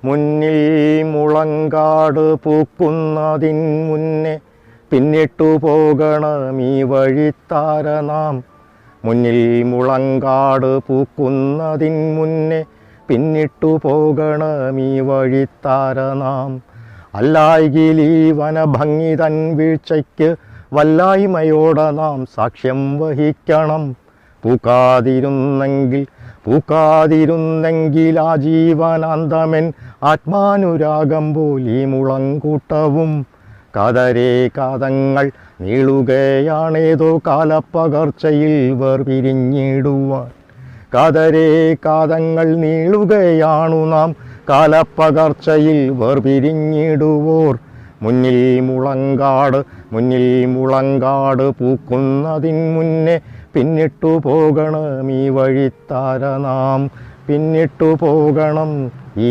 മുന്നിൽ മുളങ്കാട് പൂക്കുന്നതിൻ മുന്നേ പിന്നിട്ടു പോകണം ഈ വഴിത്താര നാം. മുന്നിൽ മുളങ്കാട് പൂക്കുന്നതിൻ മുന്നേ പിന്നിട്ടു പോകണം ഈ വഴിത്താര നാം. അല്ലായെങ്കിൽ ഈ വനഭംഗി തൻ വീഴ്ചയ്ക്ക് വല്ലായ്മയോടെ നാം സാക്ഷ്യം വഹിക്കണം. പൂക്കാതിരുന്നെങ്കിൽ ആ ജീവനാന്തമൻ ആത്മാനുരാഗം പോലീ മുളങ്കൂട്ടവും. കാതങ്ങൾ നീളുകയാണേതോ കാലപ്പകർച്ചയിൽ വേർപിരിഞ്ഞിടുവാൻ. കാതങ്ങൾ നീളുകയാണു നാം കാലപ്പകർച്ചയിൽ വേർപിരിഞ്ഞിടുവോർ. മുന്നിൽ മുളങ്കാട് പൂക്കുന്നതിൻ മുന്നേ പിന്നിട്ടു പോകണം ഈ വഴിത്താര നാം. പിന്നിട്ടു പോകണം ഈ